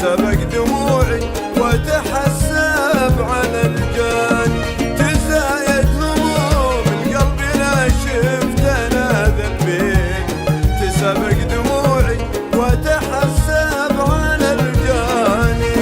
تسابق دموعي وتحسب على الجاني، تزايد هموم القلب لا شفت انا ذنبين، تسابق دموعي وتحسب على الجاني.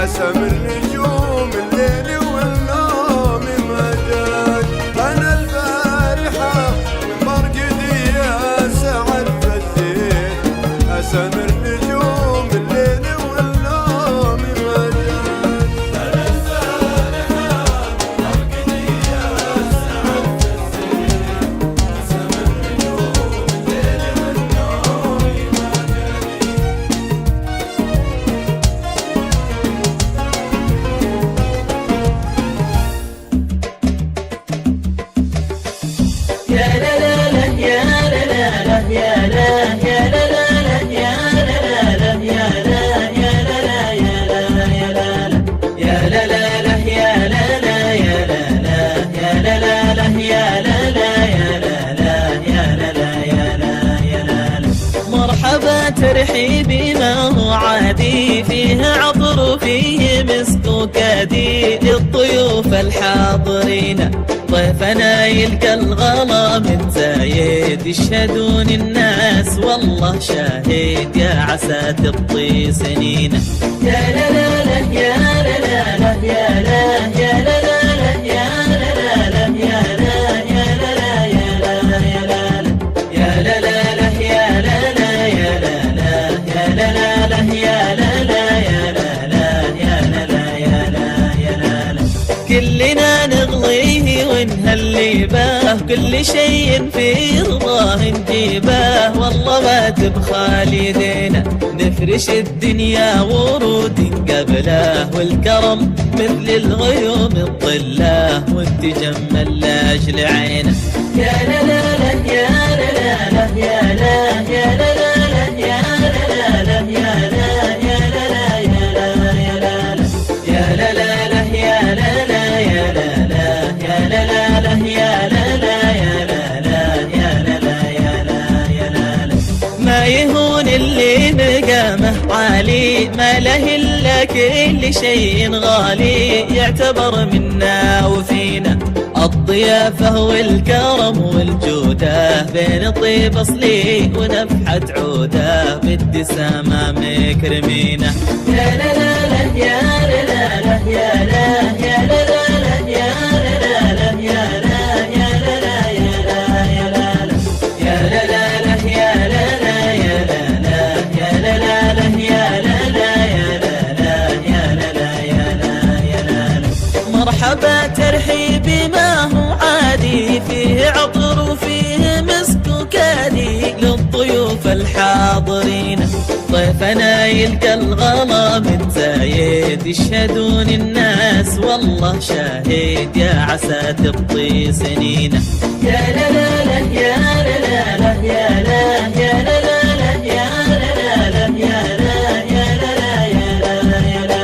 أسم النجوم الليل والنوم ما جاك، أنا البارحة من مرقدي يا سعد فزيت، أسم النجوم الليل والنوم ما جاك، أنا البارحة من مرقدي يا سعد فزيت، أسم النجوم الليل والنوم ما جاك. يا لا لا لا يا لا لا لا يا لا يا لا لا لا يا لا لا لا يا لا يا لا لا يا لا يا لا يا لا لا لا يا لا لا يا لا لا يا لا لا لا يا لا لا يا لا لا يا لا لا يا لا يا لا. مرحبا ترحيبي ما هو عادي، فيه عطر وفيه مسك وكادي، للضيوف الحاضرين ضيفنا يلقى الغلا من زايد، يشهدون الناس والله شاهد، يا عسى تبطي سنين. يا لا لا لا يا لا لا لا يا لا يا لا لا لا يا لا لا لا يا لا يا لا لا يا لا يا لا يا لا لا لا يا لا لا يا لا لا يا لا لا لا يا لا لا يا لا لا يا لا لا يا لا يا لا. كلنا نغليه ونهلي باه، كل شيء في رضاه نجيباه، والله ما تبخال يدينا نفرش الدنيا ورود قبله، والكرم مثل الغيوم الظلاه، وانت جمل لاجل عينه. يا لا لا لا يا لا لا لا يا لا يا لا لا لا يا لا لا لا يا لا يا لا لا يا لا يا لا يا لا لا لا يا لا لا يا لا لا يا لا لا لا يا لا لا يا لا لا يا لا لا يا لا يا لا. ما يهون اللي بقى مقامه عالي، ما له إلا كل شيء غالي، يعتبر منا وفينا الضيافة والكرم والجودة، بين طيب أصلي ونفحة عوده، بالدسامة مكرمينه. يا لا لا لا يا لا لا لا يا لا يا لا لا لا يا لا لا لا يا لا يا لا لا يا لا يا لا لا يا لا لا يا لا لا يا لا لا يا لا لا يا لا يا لا لا يا لا يا لا. مرحبا ترحيبي ما هو عادي، فيه عطر وفيه مسك وكادي، للضيوف الحاضرين ضيفنا يلقى الغلا متزايد، يشهدون الناس والله شاهد، يا عسى تبطي سنينه. يا لا لا لا يا لا لا لا يا لا يا لا لا لا يا لا لا لا يا لا يا لا لا يا لا يا لا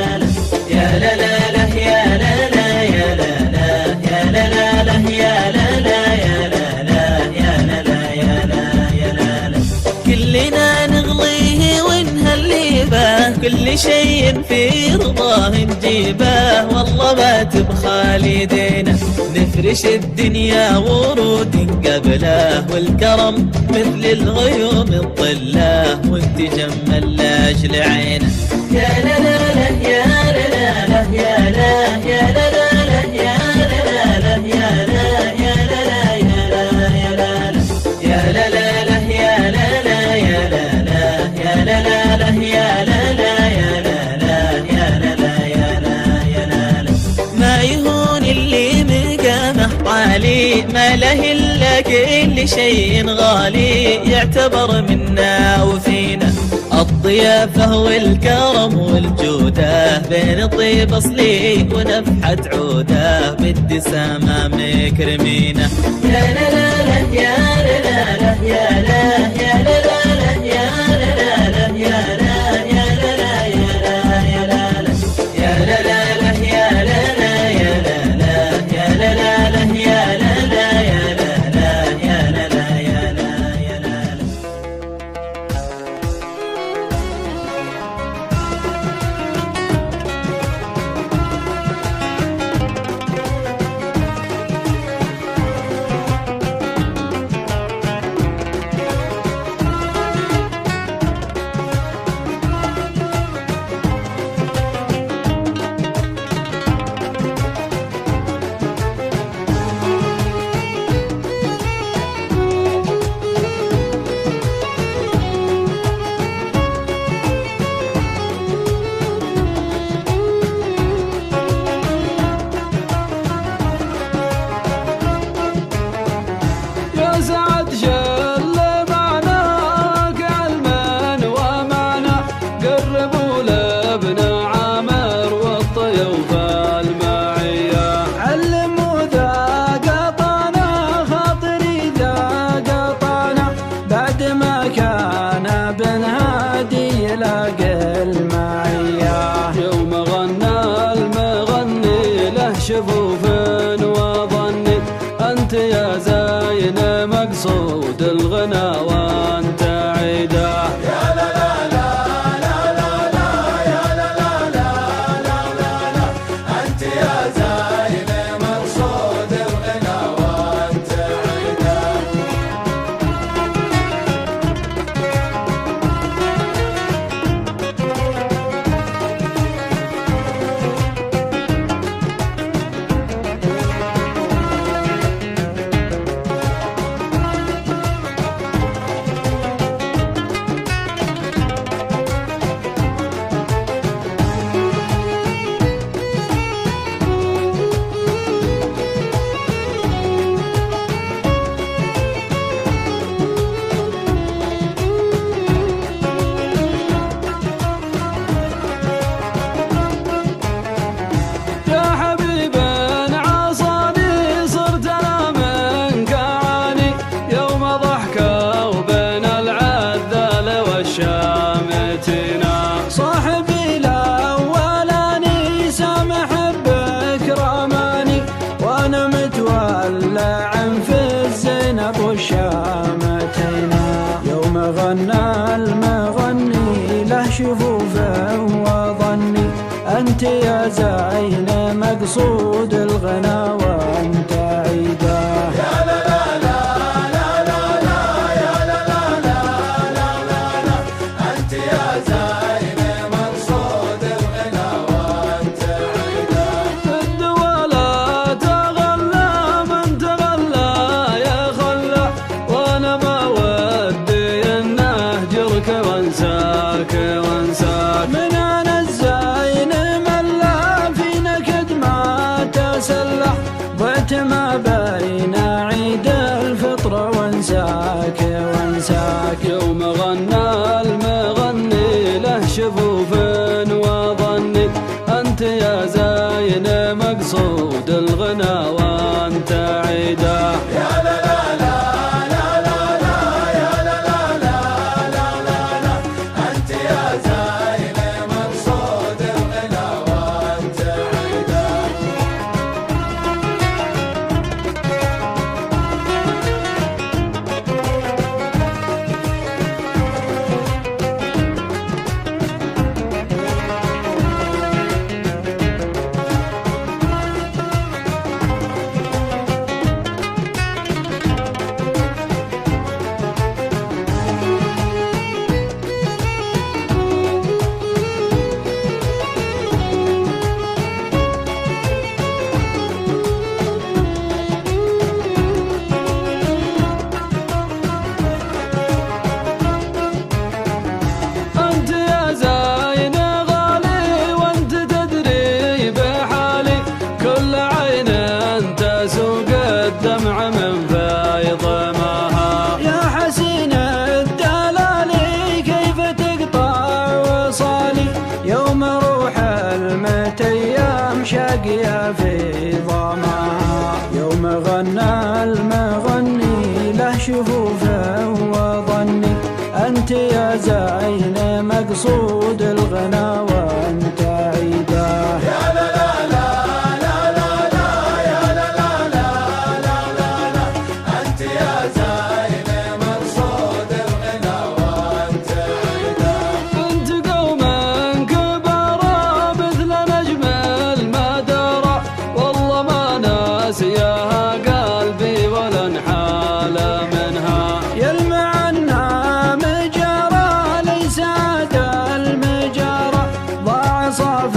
يا لا لا لا يا لا لا يا لا لا يا لا لا لا يا لا لا يا لا لا يا لا لا يا لا يا لا. كلنا نغليه ونهلي به، كل شيء في رضاه نجيبه، والله ما تبخالي دينا، نفرش الدنيا ورود قبله، والكرم مثل الغيوم الظله، وانت جمل لاجل عينه. يا لا لا لا يا لا لا لا يا لا يا لا لا لا يا لا لا لا يا لا يا لا لا يا لا يا لا يا لا لا لا يا لا لا يا لا لا يا لا لا لا يا لا لا يا لا لا يا لا لا يا لا يا لا. ما يهون اللي مقامه عالي، ما له إلا كل شيء غالي، يعتبر منا وفينا الضيافة والكرم والجودة، بين طيب أصلي ونفحة عوده، بالدسامة مكرمينه. يا لا لا لا يا لا لا لا يا لا يا لا لا لا يا لا لا لا يا لا يا لا لا يا لا يا لا يا لا لا لا يا لا لا يا لا لا يا لا لا لا يا لا لا يا لا لا يا لا لا يا لا يا لا. شفوف وظني أنت يا زين مقصود الغنى وأنت عيدا. يا لا لا لا لا لا لا يا لا لا لا لا لا لا أنت يا زين مقصود الغنى وأنت عيدا. صاحبي الأولاني سامح بكرماني، وأنا متولع في الزينب والشامتين، يوم غنى المغني له شفوفه وظني أنت يا زين مقصود الغنى وأنت عيده. يا لا لا لا لا لا لا يا لا لا لا لا لا لا أنت يا زين مقصود الغنى وأنت عيده. الدوالة تغلى من تغلى يا خلى، وأنا ما ودي إن أهجرك وأنساك وأنساك. من أنا الزين ملا في نكد ما تسلح، ضعت ما بين عيد الفطر وانساك وانساك. يوم غنى المغني له شفوف وظني أنت يا زين مقصود الغنى وأنت عيده. يا لا لا لا لا لا لا يا لا لا لا لا لا لا أنت يا زين مقصود الغنى وأنت عيده. أنت يا زين غالي وأنت تدري بحالي، كل عين أنت سوق الدمع من فايض ماها. يا حسين الدلالي كيف تقطع وصالي، يوم روح المت أيام شاقية في ظماها. يوم غنى المغني له شفوفه وظني أنت يا زين مقصود الغنى وأنت عيده. يا لا لا لا لا لا لا يا لا لا لا لا لا لا أنت يا زين مقصود الغنى وأنت عيده. أنت قوما كبارا مثل نجم المدارة، والله ما ناسيها قلبي ولا انحال منها. يلمع النام جرى ليس هذا المجارة، ضاع صاف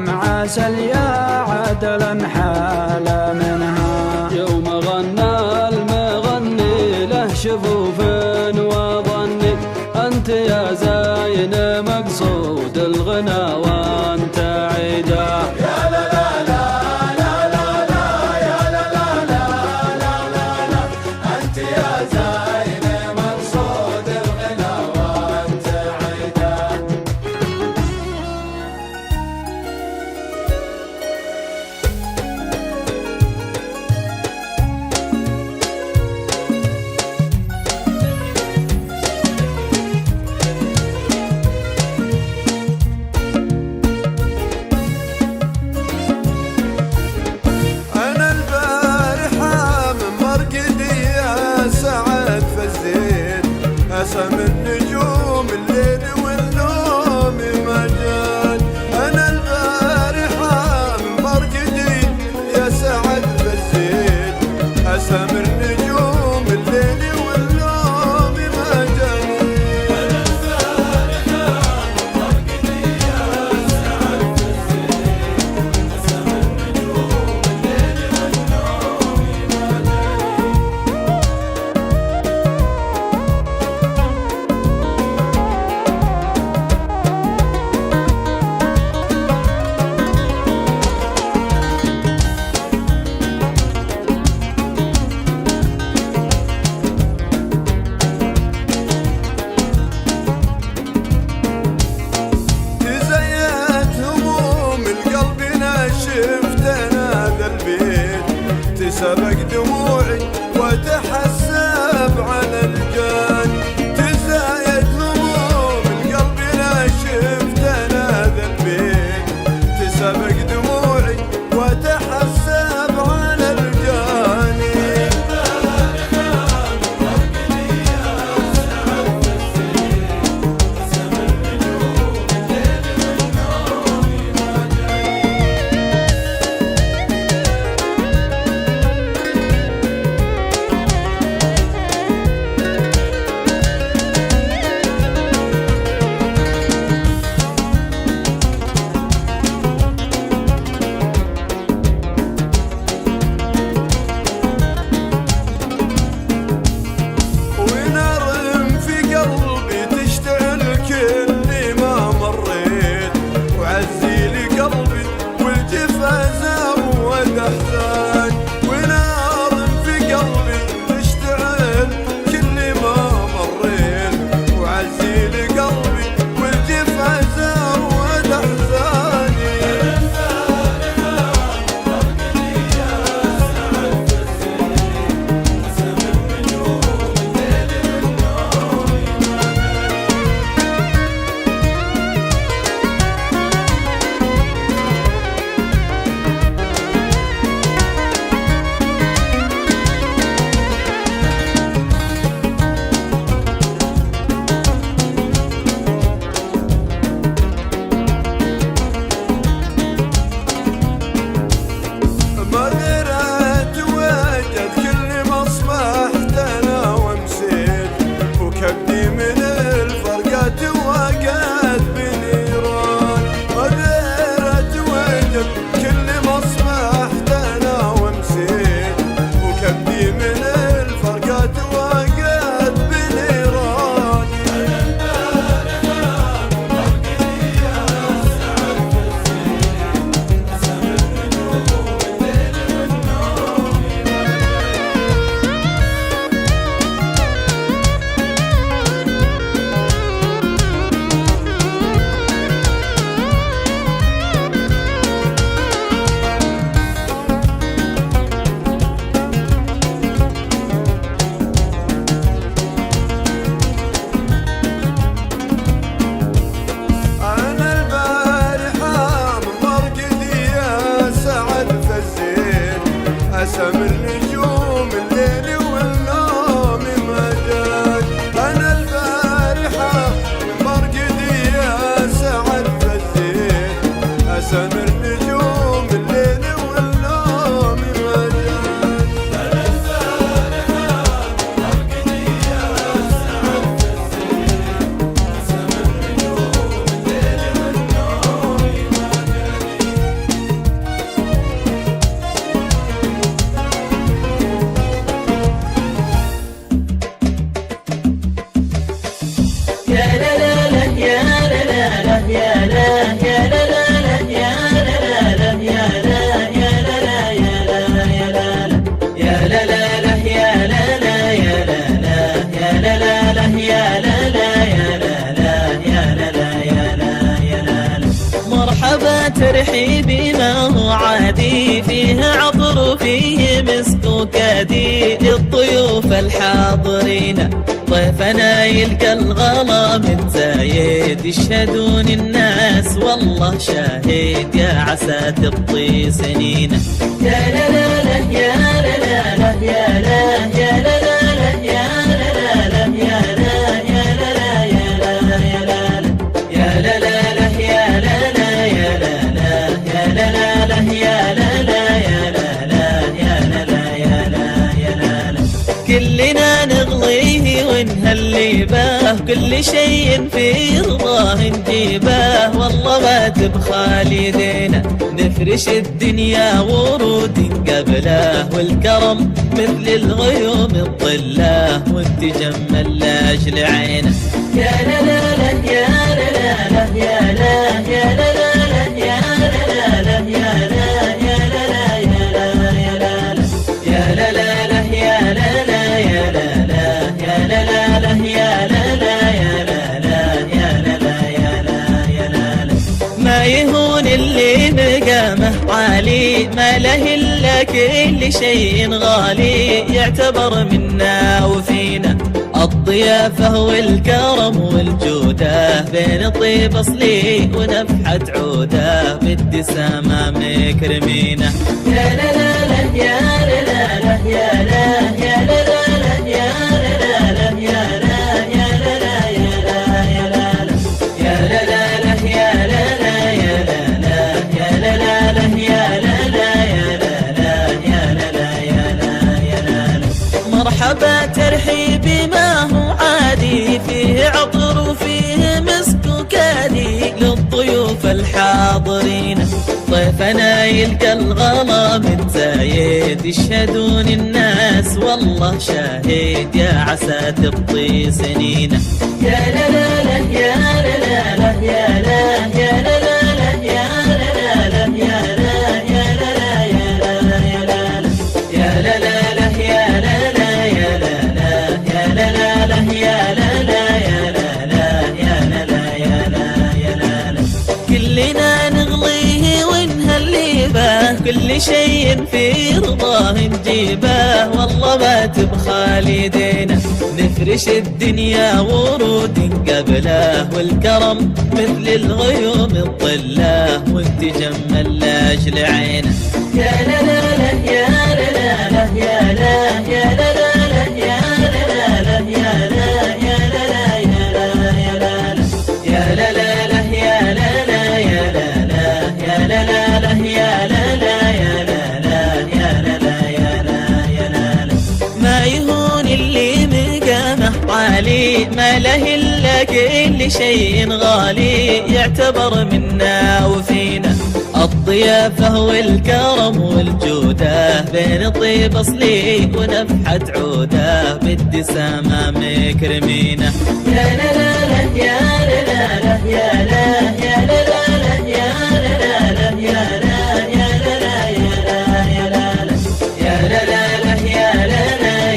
عسل يا عدلا حال منها. يوم غنى المغني له شفوف وظني أنت يا زين مقصود الغنى وأنت عيده. يا لا لا لا لا لا لا يا لا لا لا لا لا لا أنت يا زين مقصود الغنى وأنت عيده. أنا البارحة من مرقدي يا سعد فزيت أسم النجوم الليل والنوم ما جان. أنا البارحة من مرقدي يا سعد فزيت أسم النجوم الليل والنوم ما جان. أنا البارحة من مرقدي يا سعد فزيت أسم النجوم الليل والنوم ما جان. تزيت هموم القلب نشفت انا ذا البيت، تسبق دموعي وتحسب على الجان. تزايد هموم القلب نشفت انا ذا البيت، تسبق دموعي وتحسب على الجان. قلبي والجفا زود احزاني. أسم النجوم الليل والنوم ما جاك. أنا البارحة من مرقدي يا سعد فزين. أسم النجوم الليل والنوم ما جاك. أنا البارحة من مرقدي يا سعد فزين. أسم النجوم الليل والنوم ما جاك. مرحبا ترحيبي ما هو عادي، فيه عطر وفيه مسك وكادي للضيوف الحاضرين. ضيفنا يلقى الغلا من زايد، يشهدون الناس والله شاهد، يا عسى تبطي سنينه. يا لا لا لا يا لا لا لا يا لا يا لا لا لا يا لا لا لا يا لا يا لا لا يا لا يا لا يا لا لا لا يا لا لا يا لا لا يا لا لا لا يا لا لا يا لا لا يا لا لا يا لا يا لا. كلنا نغليه ونهلي باه، كل شيء في رضاه نجيباه، والله ما تبخال يدينا نفرش الدنيا ورود قبله، والكرم مثل الغيوم الظلاه، وتجمل لاجل عينه. يا لا لا لا يا لا لا لا يا لا يا لا لا لا يا لا لا لا يا لا يا لا لا يا لا يا لا يا لا لا لا يا لا لا يا لا لا يا لا لا لا يا لا لا يا لا لا يا لا لا يا لا يا لا. ما يهون اللي مقامه عالي، ما له إلا كل شيء غالي، يعتبر منا وفينا الضيافة والكرم والجودة، بين طيب أصلي ونفحة عودة، بالدسامة مكرمينه. يا لا لا لا يا لا لا لا يا لا يا لا لا لا يا لا لا لا يا لا يا لا لا يا لا يا لا يا لا لا لا يا لا لا يا لا لا يا لا لا لا يا لا لا يا لا لا يا لا لا يا لا يا لا. مرحبا ترحيبي ما هو عادي، فيه عطر وفيه مسك وكادي للضيوف الحاضرين. ضيفنا يلقى الغلا من زايد، يشهدون الناس والله شاهد، يا عسى تبطي سنينه. يا لا لا لا يا لا لا لا يا لا يا لا لا لا يا لا لا لا يا لا يا لا لا يا لا يا لا يا لا لا لا يا لا لا يا لا لا يا لا لا لا يا لا لا يا لا لا يا كل شيء في رضاه نجيبه، والله ما تبخال يدينا. نفرش الدنيا ورود قبله، والكرم مثل الغيوم الظله، وتجمل لاجل عينه. يا لا لا لا يا لا لا لا يا لا يا لا لا لا يا لا لا لا يا لا يا لا لا يا لا يا لا يا لا لا لا يا لا لا يا لا لا يا لا لا لا يا لا لا يا لا لا يا لا لا يا لا يا لا. ما يهون اللي مقامه عالي، ما له الا كل شيء غالي، يعتبر منا وفينا. الضيافة والكرم والجودة، بين طيب أصلي ونفحة عودة، بالدسامة مكرمينه. يا لا لا لا يا لا لا لا يا لا يا لا لا لا يا لا لا لا يا لا يا لا لا يا لا يا لا يا لا لا لا يا لا لا يا لا لا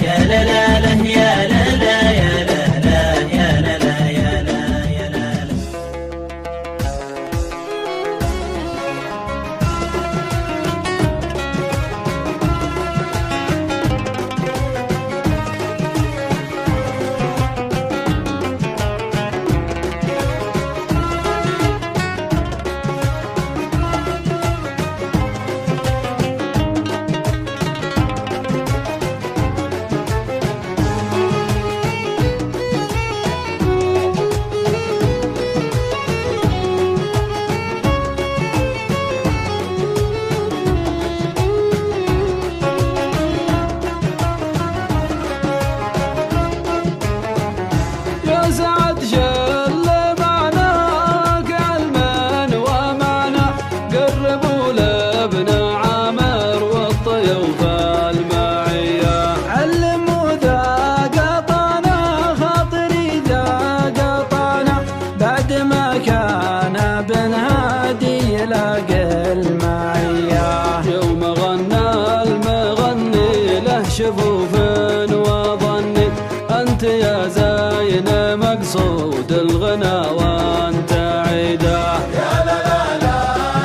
يا لا لا لا يا لا لا يا لا لا يا لا لا يا لا يا لا. شفوف وظني أنت يا زين مقصود الغنى وأنت عيدا. يا لا لا لا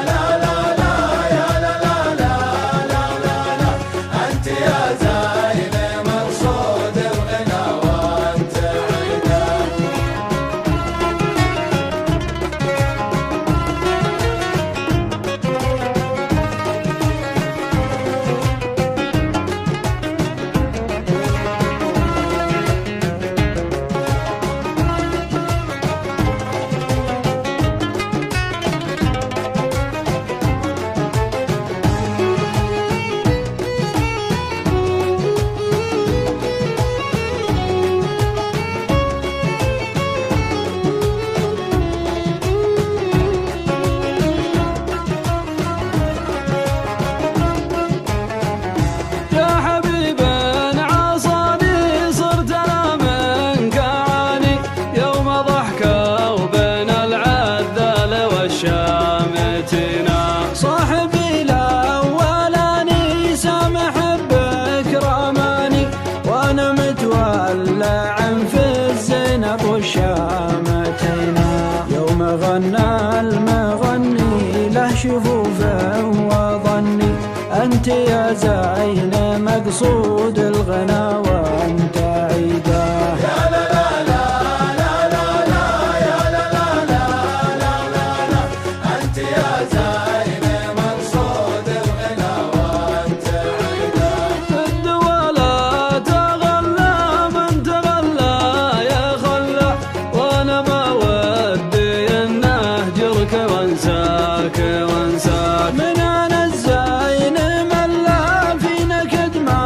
لا لا لا يا لا لا لا لا لا لا، أنت يا زين مقصود الغنى وأنت عيدا. صاحبي الأولاني سامح بكرماني، وأنا متولع في الزينب والشامتين. يوم غنى المغني له شفوف وظني، أنت يا زين مقصود الغنى وأنت عيدا. يا لا لا لا لا لا لا يا لا لا لا لا لا لا، أنت يا زين مقصود الغنى وأنت عيدا. الدولة تغلى من تغلى يا خلى، وأنا ما ودي أن أهجرك وأنساك وأنساك. من أنا الزين ملا في نكد ما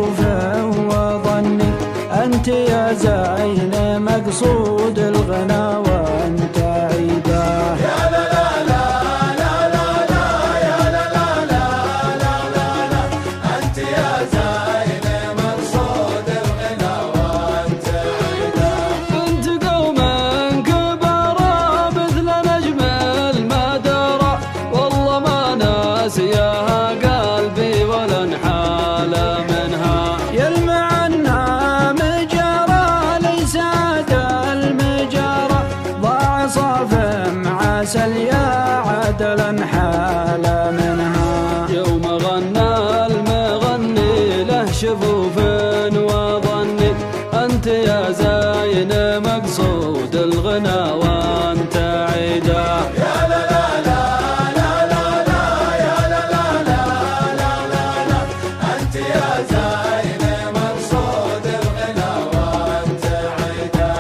شفوف وظني أنت يا زين مقصود الغنى وأنت عيدا. يا لا لا لا لا لا لا يا لا لا لا لا لا لا أنت يا زين مقصود الغنى وأنت عيدا. أنت قوما كبارا مثل نجم المدارة والله ما ناسيها قلبي ولا انحال منها. يلمع النام جرى ليس هذا المجارة ضاع صاف عسل يا عدلا حال منها. يوم غنى المغني له شفوف وظني أنت يا زين مقصود الغنى وأنت عيدا. يا لا لا لا لا لا لا يا لا لا لا لا لا لا أنت يا زين مقصود الغنى وأنت عيدا.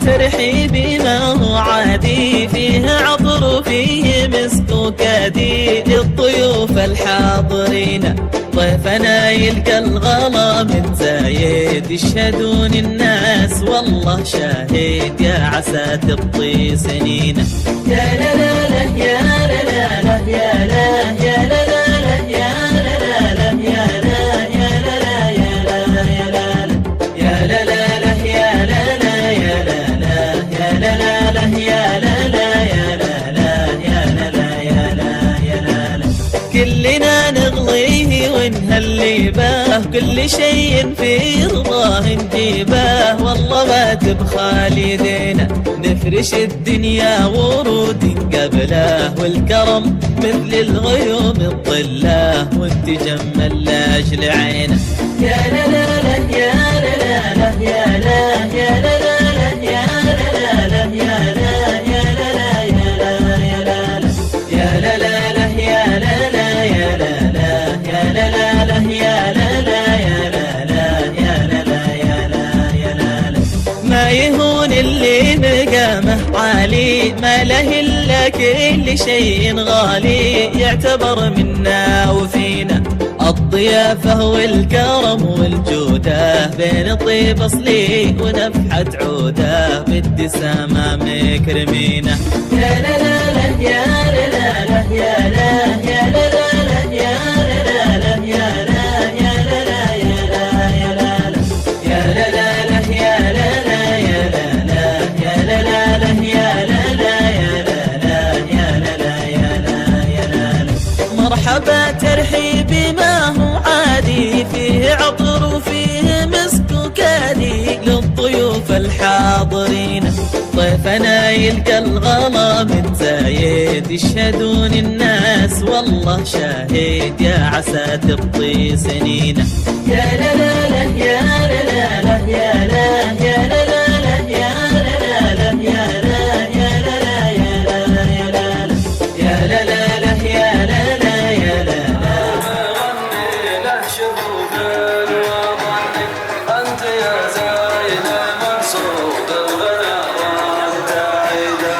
ترحيبي ما هو عادي، فيه عطر وفيه مسك وكادي للضيوف الحاضرين. ضيفنا يلقى الغلا من زايد، يشهدون الناس والله شاهد، يا عسى تبطي سنينه. يا لا لا لا يا لا لا لا يا لا يا لا لا لا يا لا لا لا يا لا يا لا لا يا لا يا لا يا لا لا لا يا لا لا يا لا لا يا لا لا لا يا لا لا يا لا لا يا لا لا يا لا يا لا. كلنا نغليه ونهلي باه، كل شيء في رضاه نجيباه، والله ما تبخال يدينا نفرش الدنيا ورود قبله، والكرم مثل الغيوم الظلاه، وتجمل لاجل عينه. يا لا لا لا يا لا لا لا يا لا يا لا لا لا يا لا لا لا يا لا يا لا لا يا لا يا لا يا لا لا لا يا لا لا يا لا لا يا لا لا لا يا لا لا يا لا لا يا لا لا يا لا يا لا. ما يهون اللي مقامه عالي، ما له إلا كل شيء غالي، يعتبر منا وفينا الضيافة والكرم والجودة، بين طيب أصلي ونفحة عودة، بالدسامة مكرمينه. يا لا لا لا يا لا لا لا يا لا يا لا لا لا يا لا لا لا يا لا يا لا لا يا لا يا لا يا لا لا لا يا لا لا يا لا لا يا لا لا لا يا لا لا يا لا لا يا لا لا يا لا يا لا. مرحبا ترحيبي ما هو عادي، فيه عطر وفيه مسك وكادي للضيوف الحاضرين. ضيفنا يلقى الغلا من زايد، يشهدون الناس والله شاهد، يا عسى تبطي سنينه. يا لا لا لا يا لا لا لا يا لا يا لا لا لا يا لا لا لا يا لا يا لا لا يا لا يا لا يا لا لا لا يا لا لا يا لا لا. غني له شفوف وظني، أنت يا زاين مقصود الغلا وأنت عيدا.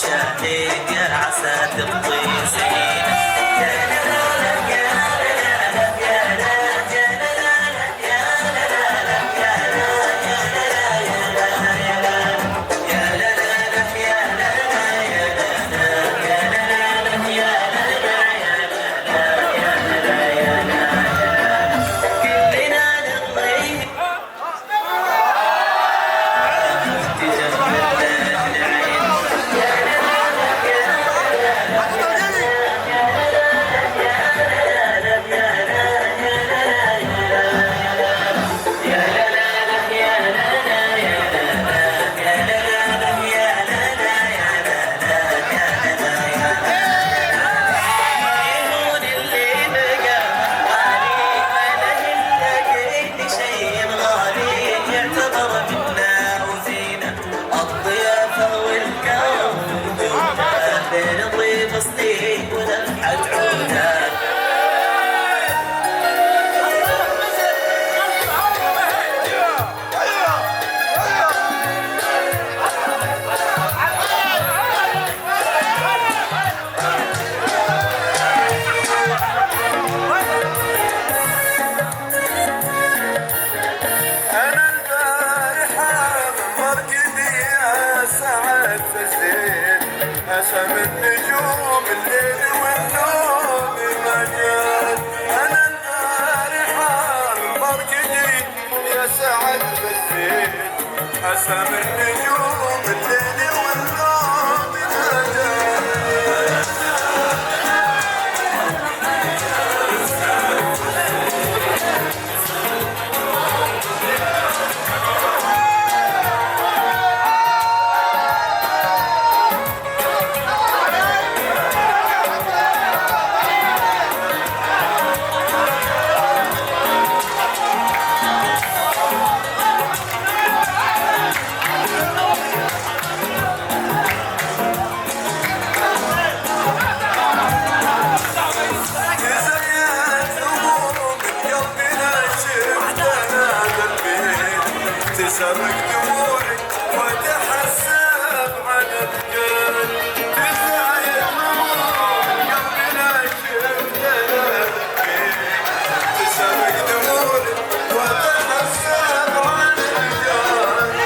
شاهين يا عسى تبطي سنينه يا لا لا لا يا لا لا يا لا يا لا لا يا لا لا يا لا يا لا يا لا يا لا يا لا لا يا لا يا لا يا لا يا لا كلنا نبغي قسم النجوم الليل والنوم ما جات انا البارحه مرقدي يا سعد بالزين قسم النجوم الليل والنوم ما جات تسرق دموعي وتحسب على القلب تزايد هموم قلبنا شفتنا تسرق دموعي وتحسب على القلب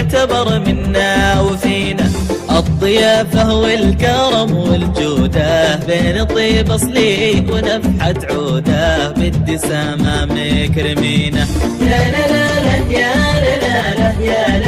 يعتبر منا وفينا، الضيافة والكرم والجودة بين طيب أصلي ونفحة عودة بالدسامة مكرمينه. يا لا لا لا يا لا لا يا